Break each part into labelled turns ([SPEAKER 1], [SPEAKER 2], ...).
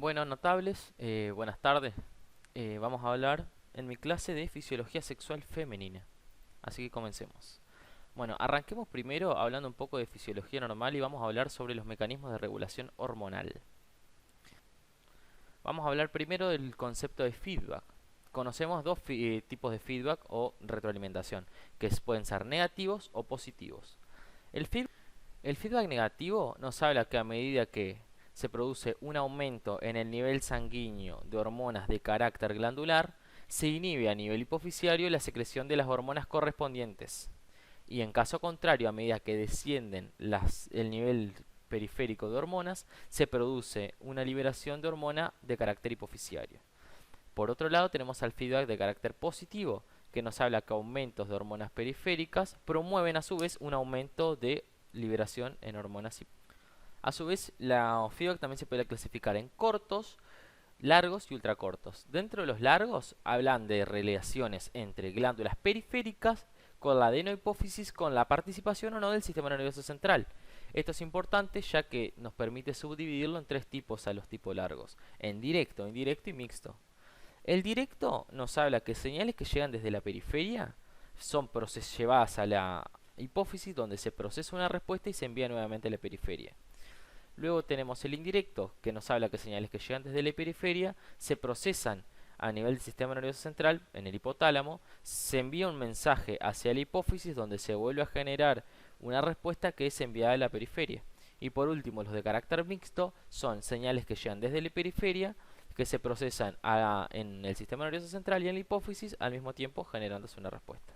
[SPEAKER 1] Bueno, notables, buenas tardes. Vamos a hablar en mi clase de fisiología sexual femenina. Así que comencemos. Bueno, arranquemos primero hablando un poco de fisiología normal y vamos a hablar sobre los mecanismos de regulación hormonal. Vamos a hablar primero del concepto de feedback. Conocemos dos tipos de feedback o retroalimentación, que pueden ser negativos o positivos. El feedback El feedback negativo nos habla que a medida que se produce un aumento en el nivel sanguíneo de hormonas de carácter glandular, se inhibe a nivel hipoficiario la secreción de las hormonas correspondientes. Y en caso contrario, a medida que descienden el nivel periférico de hormonas, se produce una liberación de hormona de carácter hipoficiario. Por otro lado, tenemos al feedback de carácter positivo, que nos habla que aumentos de hormonas periféricas promueven a su vez un aumento de liberación en hormonas. A su vez, la feedback también se puede clasificar en cortos, largos y ultracortos. Dentro de los largos hablan de relaciones entre glándulas periféricas con la adenohipófisis con la participación o no del sistema nervioso central. Esto es importante ya que nos permite subdividirlo en tres tipos a los tipos largos: en directo, indirecto y mixto. El directo nos habla que señales que llegan desde la periferia son llevadas a la hipófisis donde se procesa una respuesta y se envía nuevamente a la periferia. Luego tenemos el indirecto, que nos habla que señales que llegan desde la periferia se procesan a nivel del sistema nervioso central, en el hipotálamo, se envía un mensaje hacia la hipófisis donde se vuelve a generar una respuesta que es enviada a la periferia. Y por último, los de carácter mixto son señales que llegan desde la periferia, que se procesan en el sistema nervioso central y en la hipófisis al mismo tiempo generándose una respuesta.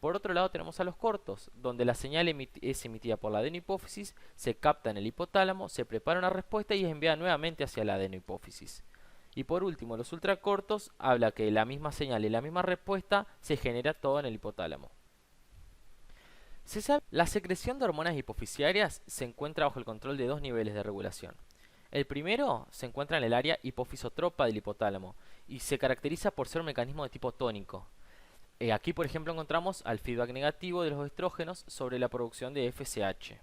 [SPEAKER 1] Por otro lado tenemos a los cortos, donde la señal es emitida por la adenohipófisis, se capta en el hipotálamo, se prepara una respuesta y es enviada nuevamente hacia la adenohipófisis. Y por último, los ultracortos habla que la misma señal y la misma respuesta se genera todo en el hipotálamo. La secreción de hormonas hipofisiarias se encuentra bajo el control de dos niveles de regulación. El primero se encuentra en el área hipofisotropa del hipotálamo y se caracteriza por ser un mecanismo de tipo tónico. Aquí, por ejemplo, encontramos al feedback negativo de los estrógenos sobre la producción de FSH.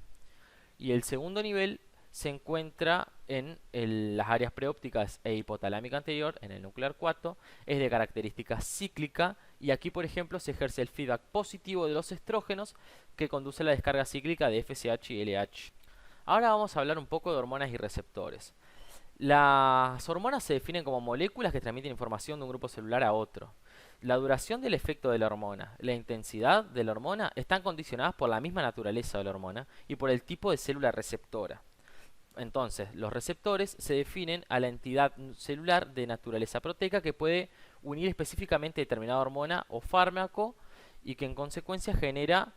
[SPEAKER 1] Y el segundo nivel se encuentra en las áreas preópticas e hipotalámica anterior, en el núcleo arcuato, es de característica cíclica y aquí, por ejemplo, se ejerce el feedback positivo de los estrógenos que conduce a la descarga cíclica de FSH y LH. Ahora vamos a hablar un poco de hormonas y receptores. Las hormonas se definen como moléculas que transmiten información de un grupo celular a otro. La duración del efecto de la hormona, la intensidad de la hormona están condicionadas por la misma naturaleza de la hormona y por el tipo de célula receptora. Entonces, los receptores se definen a la entidad celular de naturaleza proteica que puede unir específicamente determinada hormona o fármaco y que en consecuencia genera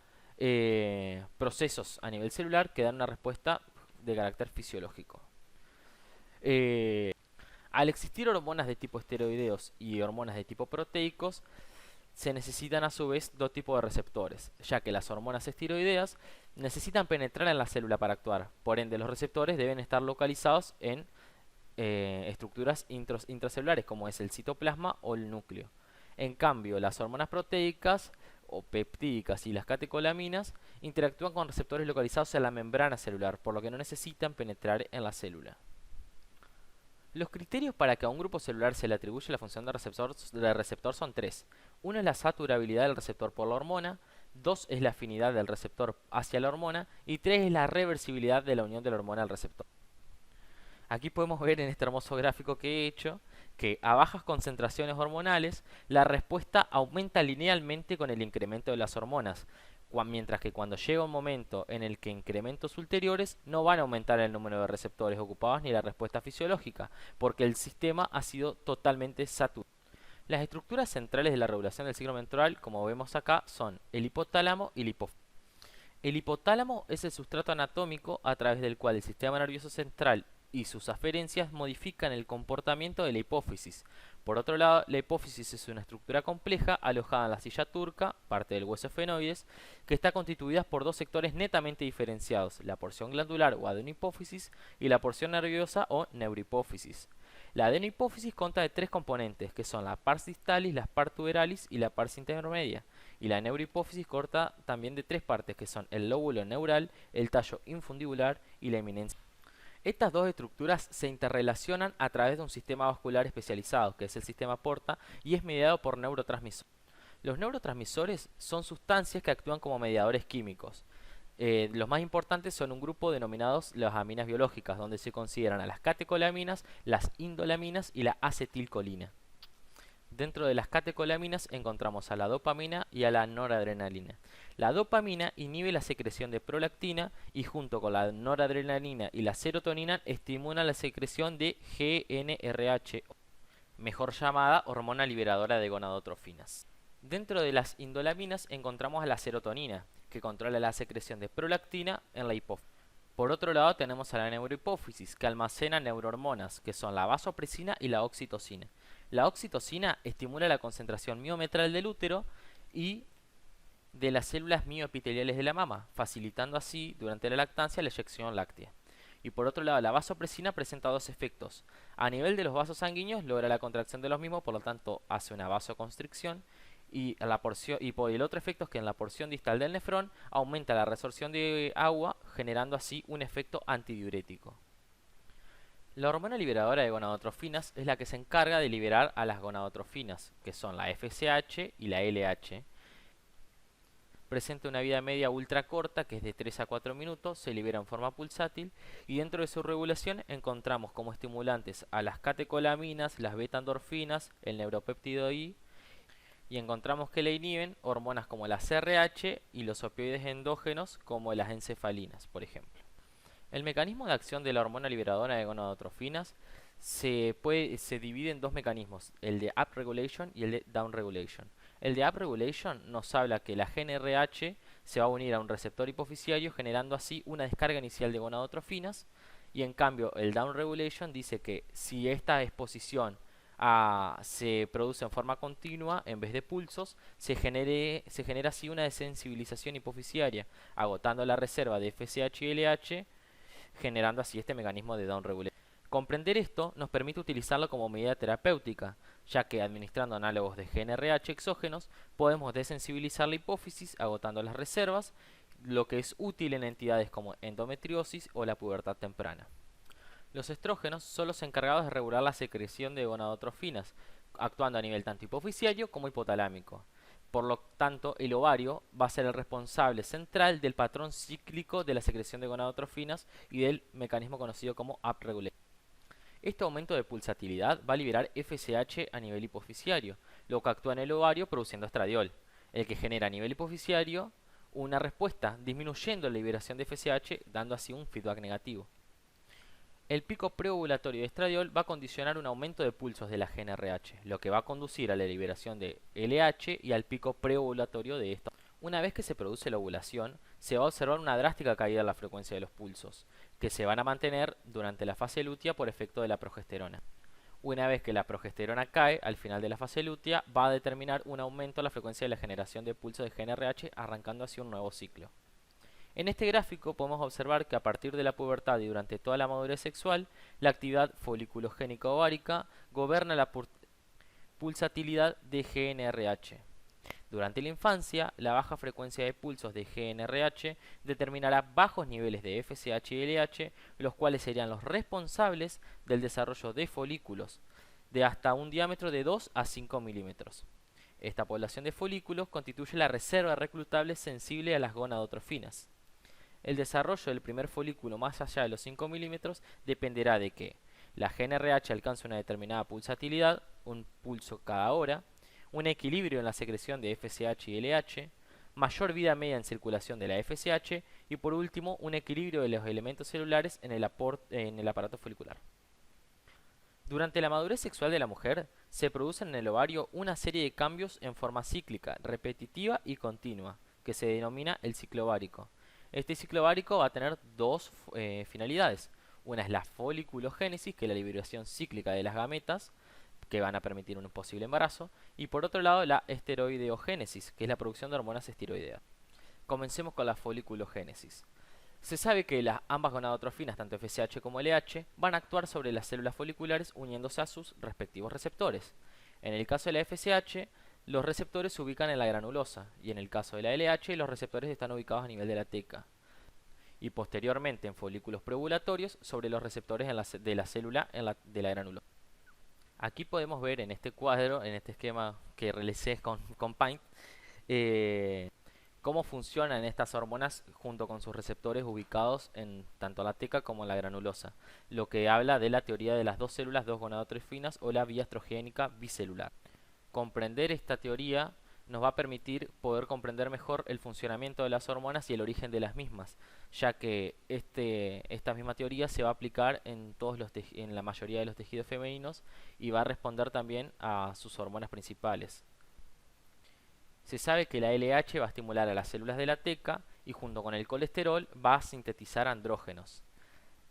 [SPEAKER 1] procesos a nivel celular que dan una respuesta de carácter fisiológico. Eh, Al existir hormonas de tipo esteroideos y hormonas de tipo proteicos, se necesitan a su vez dos tipos de receptores, ya que las hormonas esteroideas necesitan penetrar en la célula para actuar. Por ende, los receptores deben estar localizados en estructuras intracelulares, como es el citoplasma o el núcleo. En cambio, las hormonas proteicas o peptídicas y las catecolaminas interactúan con receptores localizados en la membrana celular, por lo que no necesitan penetrar en la célula. Los criterios para que a un grupo celular se le atribuya la función de receptor son tres. Uno es la saturabilidad del receptor por la hormona, dos es la afinidad del receptor hacia la hormona y tres es la reversibilidad de la unión de la hormona al receptor. Aquí podemos ver en este hermoso gráfico que he hecho que a bajas concentraciones hormonales la respuesta aumenta linealmente con el incremento de las hormonas, mientras que cuando llega un momento en el que incrementos ulteriores no van a aumentar el número de receptores ocupados ni la respuesta fisiológica, porque el sistema ha sido totalmente saturado. Las estructuras centrales de la regulación del ciclo menstrual, como vemos acá, son el hipotálamo y la hipófisis. El hipotálamo es el sustrato anatómico a través del cual el sistema nervioso central y sus aferencias modifican el comportamiento de la hipófisis. Por otro lado, la hipófisis es una estructura compleja alojada en la silla turca, parte del hueso efenoides, que está constituida por dos sectores netamente diferenciados, la porción glandular o adenohipófisis y la porción nerviosa o neurohipófisis. La adenohipófisis consta de tres componentes, que son la pars distalis, la pars tuberalis y la pars intermedia. Y la neurohipófisis corta también de tres partes, que son el lóbulo neural, el tallo infundibular y la eminencia. Estas dos estructuras se interrelacionan a través de un sistema vascular especializado, que es el sistema porta, y es mediado por neurotransmisores. Los neurotransmisores son sustancias que actúan como mediadores químicos. Los más importantes son un grupo denominados las aminas biológicas, donde se consideran a las catecolaminas, las indolaminas y la acetilcolina. Dentro de las catecolaminas encontramos a la dopamina y a la noradrenalina. La dopamina inhibe la secreción de prolactina y junto con la noradrenalina y la serotonina estimula la secreción de GnRH, mejor llamada hormona liberadora de gonadotrofinas. Dentro de las indolaminas encontramos a la serotonina, que controla la secreción de prolactina en la hipófisis. Por otro lado tenemos a la neurohipófisis, que almacena neurohormonas, que son la vasopresina y la oxitocina. La oxitocina estimula la concentración miometral del útero y de las células mioepiteliales de la mama, facilitando así durante la lactancia la eyección láctea. Y por otro lado, la vasopresina presenta dos efectos. A nivel de los vasos sanguíneos logra la contracción de los mismos, por lo tanto hace una vasoconstricción. Y por el otro efecto es que en la porción distal del nefrón aumenta la resorción de agua, generando así un efecto antidiurético. La hormona liberadora de gonadotrofinas es la que se encarga de liberar a las gonadotrofinas, que son la FSH y la LH. Presenta una vida media ultra corta, que es de 3 a 4 minutos, se libera en forma pulsátil y dentro de su regulación encontramos como estimulantes a las catecolaminas, las beta-endorfinas, el neuropéptido I, y encontramos que la inhiben hormonas como la CRH y los opioides endógenos como las encefalinas, por ejemplo. El mecanismo de acción de la hormona liberadora de gonadotrofinas se divide en dos mecanismos, el de upregulation y el de downregulation. El de upregulation nos habla que la GnRH se va a unir a un receptor hipofisiario generando así una descarga inicial de gonadotrofinas, y en cambio el downregulation dice que si esta exposición se produce en forma continua en vez de pulsos, se genera así una desensibilización hipofisiaria, agotando la reserva de FSH y LH, generando así este mecanismo de downregulation. Comprender esto nos permite utilizarlo como medida terapéutica, ya que administrando análogos de GnRH exógenos podemos desensibilizar la hipófisis agotando las reservas, lo que es útil en entidades como endometriosis o la pubertad temprana. Los estrógenos son los encargados de regular la secreción de gonadotrofinas, actuando a nivel tanto hipofisiario como hipotalámico. Por lo tanto, el ovario va a ser el responsable central del patrón cíclico de la secreción de gonadotrofinas y del mecanismo conocido como upregulation. Este aumento de pulsatilidad va a liberar FSH a nivel hipofisiario, lo que actúa en el ovario produciendo estradiol, el que genera a nivel hipofisiario una respuesta, disminuyendo la liberación de FSH, dando así un feedback negativo. El pico preovulatorio de estradiol va a condicionar un aumento de pulsos de la GnRH, lo que va a conducir a la liberación de LH y al pico preovulatorio de esta. Una vez que se produce la ovulación, se va a observar una drástica caída en la frecuencia de los pulsos, que se van a mantener durante la fase lútea por efecto de la progesterona. Una vez que la progesterona cae, al final de la fase lútea, va a determinar un aumento en la frecuencia de la generación de pulsos de GnRH, arrancando así un nuevo ciclo. En este gráfico podemos observar que a partir de la pubertad y durante toda la madurez sexual, la actividad foliculogénica ovárica gobierna la pulsatilidad de GnRH. Durante la infancia, la baja frecuencia de pulsos de GnRH determinará bajos niveles de FSH y LH, los cuales serían los responsables del desarrollo de folículos de hasta un diámetro de 2 a 5 milímetros. Esta población de folículos constituye la reserva reclutable sensible a las gonadotrofinas. El desarrollo del primer folículo más allá de los 5 milímetros dependerá de que la GnRH alcance una determinada pulsatilidad, un pulso cada hora, un equilibrio en la secreción de FSH y LH, mayor vida media en circulación de la FSH y por último un equilibrio de los elementos celulares en el aparato folicular. Durante la madurez sexual de la mujer se producen en el ovario una serie de cambios en forma cíclica, repetitiva y continua, que se denomina el ciclo ovárico. Este ciclo ovárico va a tener dos finalidades. Una es la foliculogénesis, que es la liberación cíclica de las gametas, que van a permitir un posible embarazo, y por otro lado la esteroideogénesis, que es la producción de hormonas esteroideas. Comencemos con la foliculogénesis. Se sabe que ambas gonadotrofinas, tanto FSH como LH, van a actuar sobre las células foliculares uniéndose a sus respectivos receptores. En el caso de la FSH, los receptores se ubican en la granulosa, y en el caso de la LH, los receptores están ubicados a nivel de la teca. y posteriormente en folículos preovulatorios sobre los receptores de la célula de la granulosa. Aquí podemos ver en este cuadro, en este esquema que realicé con Paint, eh, cómo funcionan estas hormonas junto con sus receptores ubicados en tanto la teca como la granulosa, lo que habla de la teoría de las dos células, dos gonadotrofinas o la vía estrogénica bicelular. Comprender esta teoría nos va a permitir poder comprender mejor el funcionamiento de las hormonas y el origen de las mismas, ya que esta misma teoría se va a aplicar en en la mayoría de los tejidos femeninos y va a responder también a sus hormonas principales. Se sabe que la LH va a estimular a las células de la teca y junto con el colesterol va a sintetizar andrógenos.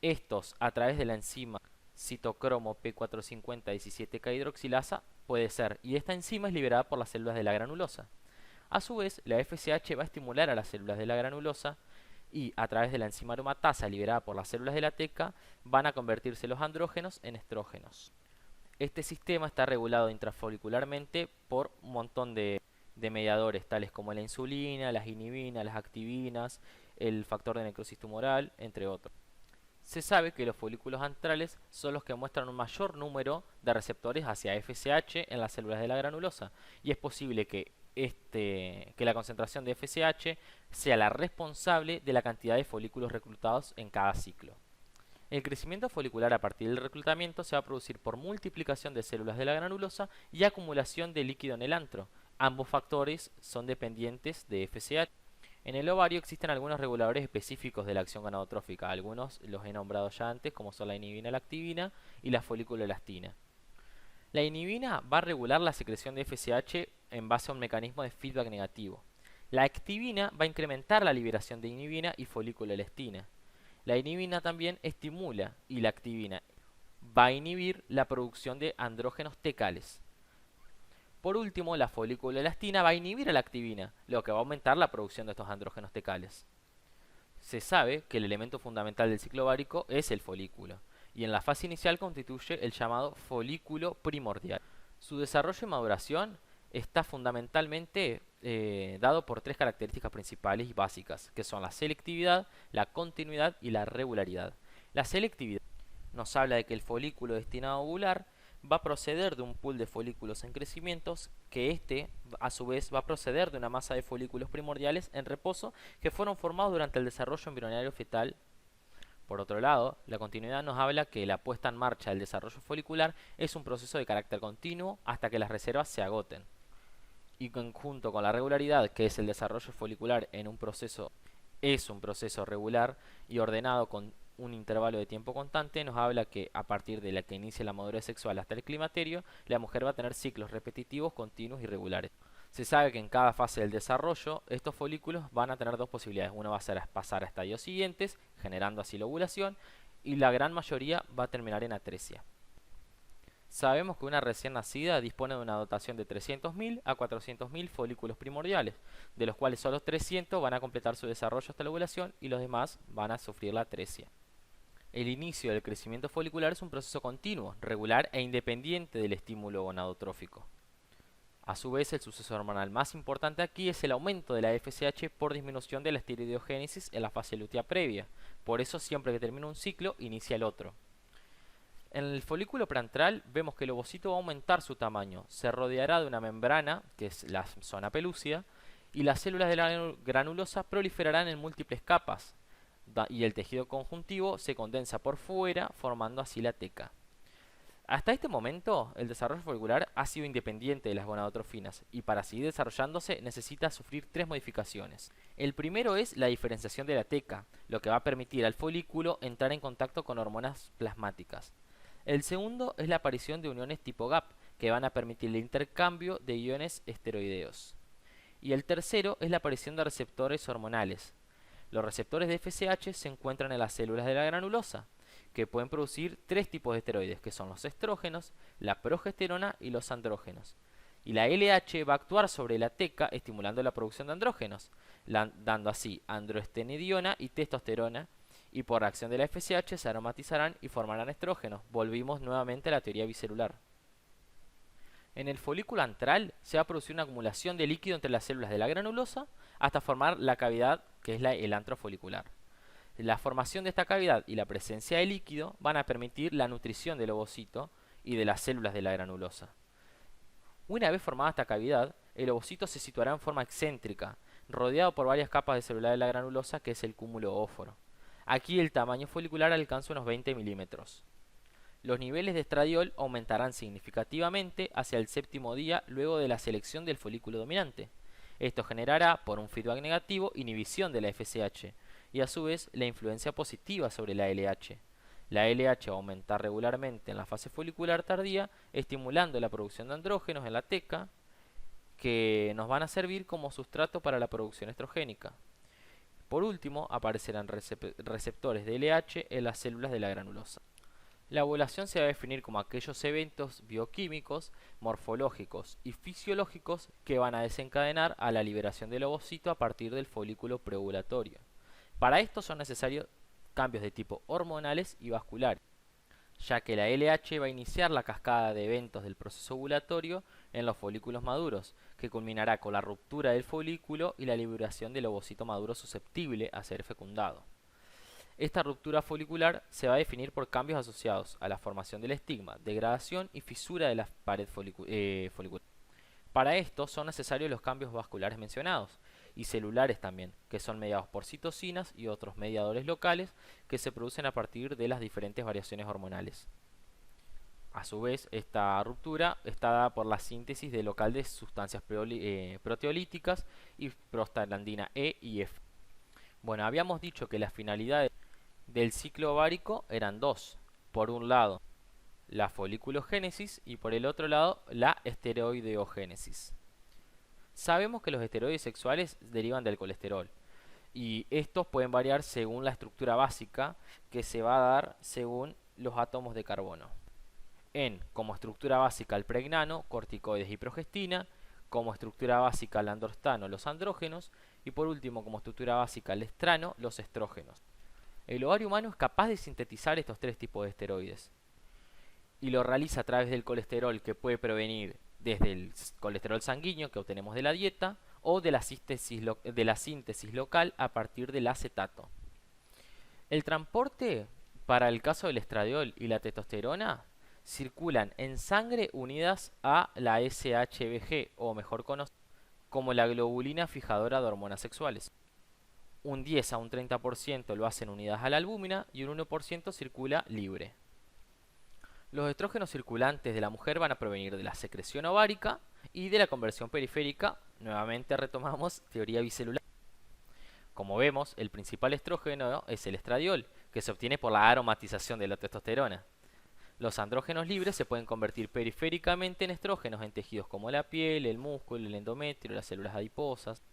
[SPEAKER 1] Estos, a través de la enzima citocromo P450 17K hidroxilasa, puede ser, y esta enzima es liberada por las células de la granulosa. A su vez, la FSH va a estimular a las células de la granulosa y, a través de la enzima aromatasa liberada por las células de la teca, van a convertirse los andrógenos en estrógenos. Este sistema está regulado intrafolicularmente por un montón de mediadores, tales como la insulina, las inhibinas, las activinas, el factor de necrosis tumoral, entre otros. Se sabe que los folículos antrales son los que muestran un mayor número de receptores hacia FSH en las células de la granulosa, y es posible que la concentración de FSH sea la responsable de la cantidad de folículos reclutados en cada ciclo. El crecimiento folicular a partir del reclutamiento se va a producir por multiplicación de células de la granulosa y acumulación de líquido en el antro. Ambos factores son dependientes de FSH. En el ovario existen algunos reguladores específicos de la acción gonadotrófica. Algunos los he nombrado ya antes, como son la inhibina, la activina y la foliculoelastina. La inhibina va a regular la secreción de FSH en base a un mecanismo de feedback negativo. La activina va a incrementar la liberación de inhibina y foliculoelastina. La inhibina también estimula y la activina va a inhibir la producción de andrógenos tecales. Por último, la foliculoelastina va a inhibir a la activina, lo que va a aumentar la producción de estos andrógenos tecales. Se sabe que el elemento fundamental del ciclo ovárico es el folículo, y en la fase inicial constituye el llamado folículo primordial. Su desarrollo y maduración está fundamentalmente dado por tres características principales y básicas, que son la selectividad, la continuidad y la regularidad. La selectividad nos habla de que el folículo destinado a ovular va a proceder de un pool de folículos en crecimiento, que a su vez va a proceder de una masa de folículos primordiales en reposo que fueron formados durante el desarrollo embrionario fetal. Por otro lado, la continuidad nos habla que la puesta en marcha del desarrollo folicular es un proceso de carácter continuo hasta que las reservas se agoten. Y junto con la regularidad, que es el desarrollo folicular en un proceso regular y ordenado con un intervalo de tiempo constante, nos habla que a partir de la que inicia la madurez sexual hasta el climaterio, la mujer va a tener ciclos repetitivos, continuos y regulares. Se sabe que en cada fase del desarrollo, estos folículos van a tener dos posibilidades. Una va a ser pasar a estadios siguientes, generando así la ovulación, y la gran mayoría va a terminar en atresia. Sabemos que una recién nacida dispone de una dotación de 300.000 a 400.000 folículos primordiales, de los cuales solo 300 van a completar su desarrollo hasta la ovulación y los demás van a sufrir la atresia. El inicio del crecimiento folicular es un proceso continuo, regular e independiente del estímulo gonadotrófico. A su vez, el suceso hormonal más importante aquí es el aumento de la FSH por disminución de la esteroidogénesis en la fase lútea previa. Por eso, siempre que termina un ciclo, inicia el otro. En el folículo preantral vemos que el ovocito va a aumentar su tamaño, se rodeará de una membrana, que es la zona pelúcida, y las células de la granulosa proliferarán en múltiples capas, y el tejido conjuntivo se condensa por fuera, formando así la teca. Hasta este momento, el desarrollo folicular ha sido independiente de las gonadotrofinas, y para seguir desarrollándose necesita sufrir tres modificaciones. El primero es la diferenciación de la teca, lo que va a permitir al folículo entrar en contacto con hormonas plasmáticas. El segundo es la aparición de uniones tipo GAP, que van a permitir el intercambio de iones esteroideos. Y el tercero es la aparición de receptores hormonales. Los receptores de FSH se encuentran en las células de la granulosa, que pueden producir tres tipos de esteroides, que son los estrógenos, la progesterona y los andrógenos. Y la LH va a actuar sobre la teca estimulando la producción de andrógenos, dando así androestenediona y testosterona, y por acción de la FSH se aromatizarán y formarán estrógenos. Volvimos nuevamente a la teoría bicelular. En el folículo antral se va a producir una acumulación de líquido entre las células de la granulosa hasta formar la cavidad que es el antro folicular. La formación de esta cavidad y la presencia de líquido van a permitir la nutrición del ovocito y de las células de la granulosa. Una vez formada esta cavidad, el ovocito se situará en forma excéntrica, rodeado por varias capas de célula de la granulosa, que es el cúmulo óforo. Aquí el tamaño folicular alcanza unos 20 milímetros. Los niveles de estradiol aumentarán significativamente hacia el séptimo día luego de la selección del folículo dominante. Esto generará, por un feedback negativo, inhibición de la FSH y a su vez la influencia positiva sobre la LH. La LH va a aumentar regularmente en la fase folicular tardía, estimulando la producción de andrógenos en la teca, que nos van a servir como sustrato para la producción estrogénica. Por último, aparecerán receptores de LH en las células de la granulosa. La ovulación se va a definir como aquellos eventos bioquímicos, morfológicos y fisiológicos que van a desencadenar a la liberación del ovocito a partir del folículo preovulatorio. Para esto son necesarios cambios de tipo hormonales y vasculares, ya que la LH va a iniciar la cascada de eventos del proceso ovulatorio en los folículos maduros, que culminará con la ruptura del folículo y la liberación del ovocito maduro susceptible a ser fecundado. Esta ruptura folicular se va a definir por cambios asociados a la formación del estigma, degradación y fisura de la pared folicular. Para esto son necesarios los cambios vasculares mencionados y celulares también, que son mediados por citocinas y otros mediadores locales que se producen a partir de las diferentes variaciones hormonales. A su vez, esta ruptura está dada por la síntesis de local de sustancias proteolíticas y prostaglandina E y F. Bueno, habíamos dicho que las finalidades del ciclo ovárico eran dos. Por un lado, la foliculogénesis y por el otro lado, la esteroideogénesis. Sabemos que los esteroides sexuales derivan del colesterol y estos pueden variar según la estructura básica que se va a dar según los átomos de carbono. Como estructura básica el pregnano, corticoides y progestina, como estructura básica el androstano, los andrógenos y por último como estructura básica el estrano, los estrógenos. El ovario humano es capaz de sintetizar estos tres tipos de esteroides y lo realiza a través del colesterol, que puede provenir desde el colesterol sanguíneo que obtenemos de la dieta o de la síntesis local a partir del acetato. El transporte para el caso del estradiol y la testosterona circulan en sangre unidas a la SHBG, o mejor conocida como la globulina fijadora de hormonas sexuales. Un 10 a un 30% lo hacen unidas a la albúmina y un 1% circula libre. Los estrógenos circulantes de la mujer van a provenir de la secreción ovárica y de la conversión periférica. Nuevamente retomamos teoría bicelular. Como vemos, el principal estrógeno es el estradiol, que se obtiene por la aromatización de la testosterona. Los andrógenos libres se pueden convertir periféricamente en estrógenos en tejidos como la piel, el músculo, el endometrio, las células adiposas.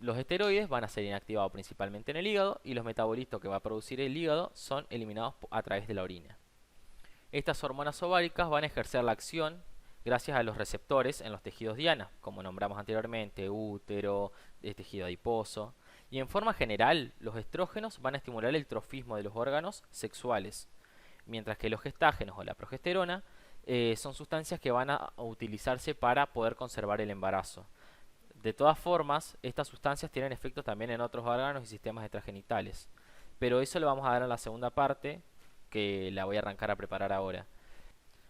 [SPEAKER 1] Los esteroides van a ser inactivados principalmente en el hígado y los metabolitos que va a producir el hígado son eliminados a través de la orina. Estas hormonas ováricas van a ejercer la acción gracias a los receptores en los tejidos diana, como nombramos anteriormente, útero, tejido adiposo. Y en forma general, los estrógenos van a estimular el trofismo de los órganos sexuales, mientras que los gestágenos o la progesterona son sustancias que van a utilizarse para poder conservar el embarazo. De todas formas, estas sustancias tienen efectos también en otros órganos y sistemas extragenitales. Pero eso lo vamos a ver en la segunda parte, que la voy a arrancar a preparar ahora.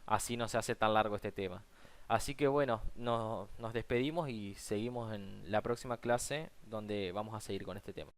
[SPEAKER 1] Así no se hace tan largo este tema. Así que bueno, nos despedimos y seguimos en la próxima clase donde vamos a seguir con este tema.